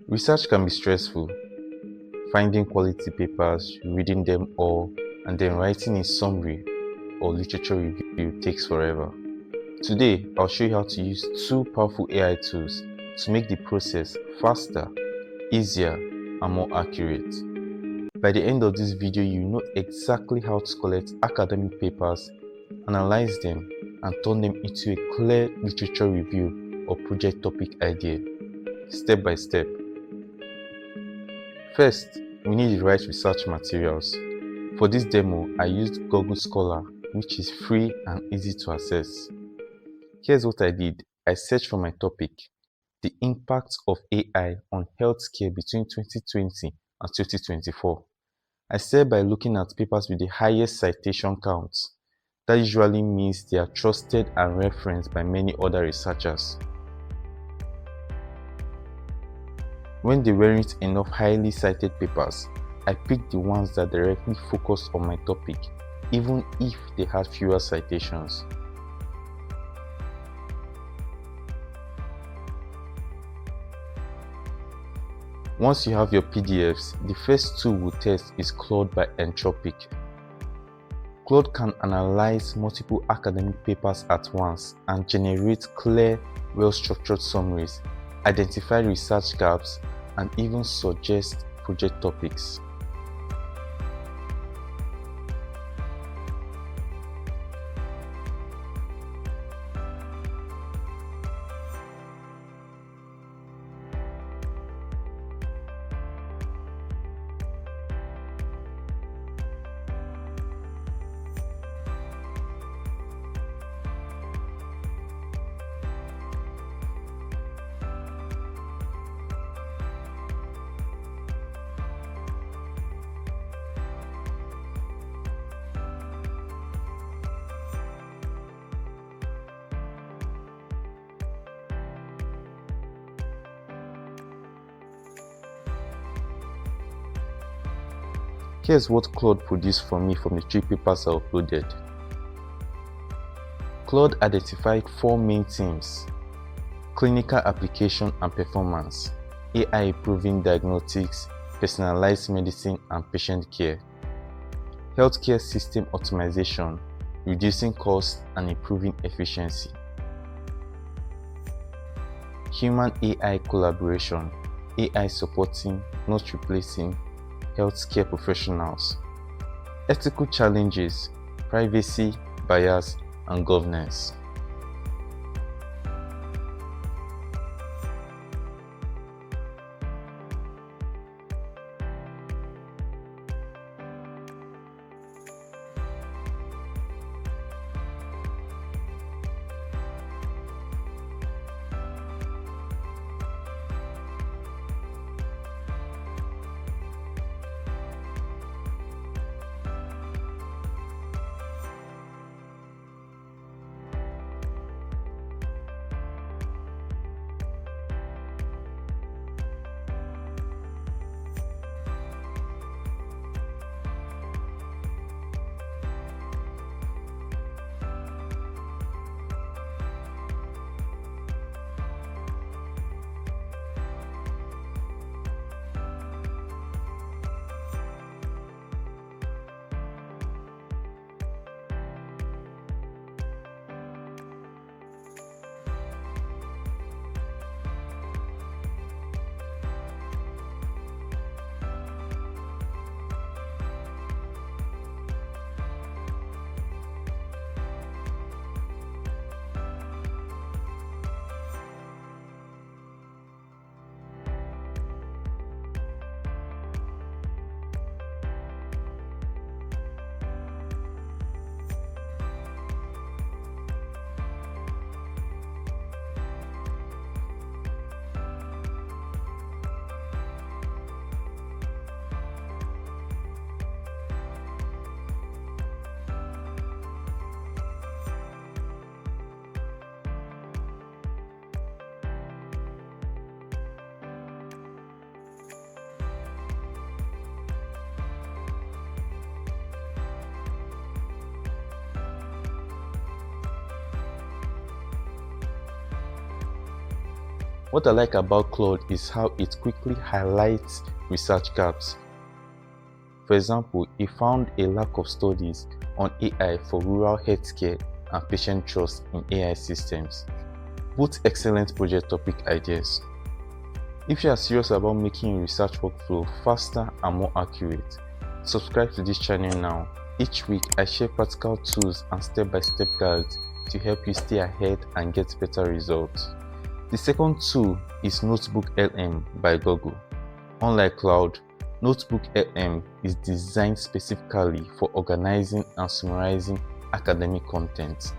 Research can be stressful. Finding quality papers, reading them all, and then writing a summary or literature review takes forever. Today, I'll show you how to use two powerful AI tools to make the process faster, easier, and more accurate. By the end of this video, you know exactly how to collect academic papers, analyze them, and turn them into a clear literature review or project topic idea, step by step. First, we need the right research materials. For this demo, I used Google Scholar, which is free and easy to access. Here's what I did. I searched for my topic, the impact of AI on healthcare between 2020 and 2024. I started by looking at papers with the highest citation counts. That usually means they are trusted and referenced by many other researchers. When there weren't enough highly cited papers, I picked the ones that directly focused on my topic, even if they had fewer citations. Once you have your PDFs, the first tool we'll test is Claude by Anthropic. Claude can analyze multiple academic papers at once and generate clear, well-structured summaries, identify research gaps, and even suggest project topics. Here's what Claude produced for me from the 3 papers I uploaded. Claude identified 4 main themes: clinical application and performance, AI improving diagnostics, personalized medicine and patient care, healthcare system optimization, reducing costs and improving efficiency, human AI collaboration, AI supporting, not replacing, healthcare professionals, ethical challenges, privacy, bias, and governance. What I like about Claude is how it quickly highlights research gaps. For example, it found a lack of studies on AI for rural healthcare and patient trust in AI systems. Both excellent project topic ideas. If you are serious about making your research workflow faster and more accurate, subscribe to this channel now. Each week, I share practical tools and step-by-step guides to help you stay ahead and get better results. The second tool is Notebook LM by Google. Unlike Claude, Notebook LM is designed specifically for organizing and summarizing academic content.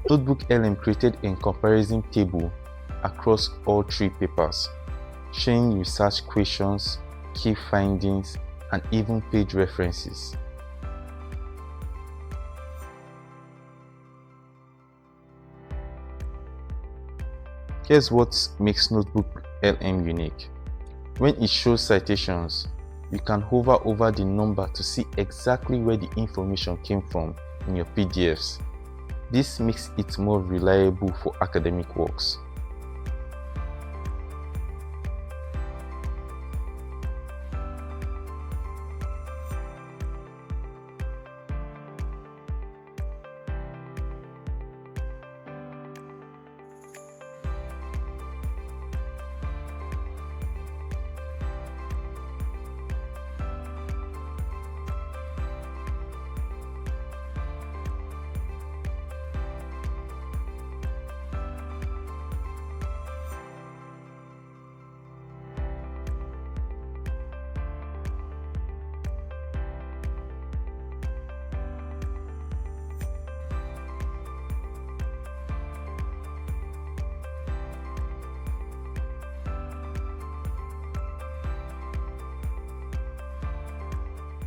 Notebook LM created a comparison table across all 3 papers, showing research questions, key findings, and even page references. Here's what makes Notebook LM unique. When it shows citations, you can hover over the number to see exactly where the information came from in your PDFs. This makes it more reliable for academic works.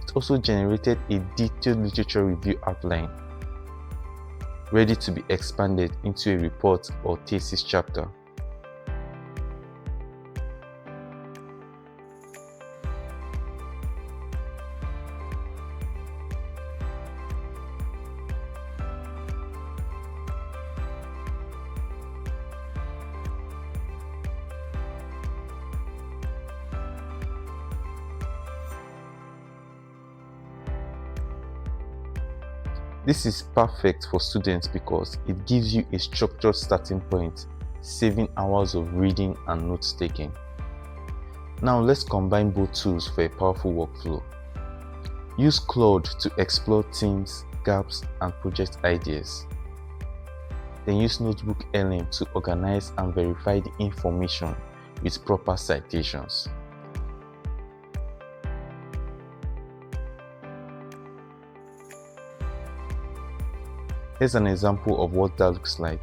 It also generated a detailed literature review outline, ready to be expanded into a report or thesis chapter. This is perfect for students because it gives you a structured starting point, saving hours of reading and note-taking. Now let's combine both tools for a powerful workflow. Use Claude to explore themes, gaps, and project ideas. Then use Notebook LM to organize and verify the information with proper citations. Here's an example of what that looks like.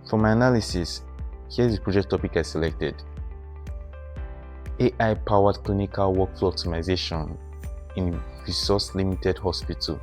For my analysis, here's the project topic I selected: AI-powered clinical workflow optimization in resource-limited hospital.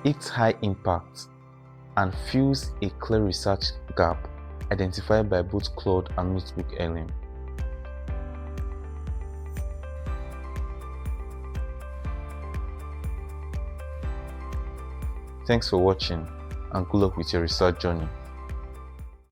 Its high impact and fills a clear research gap identified by both Claude and NotebookLM. Thanks for watching, and good luck with your research journey.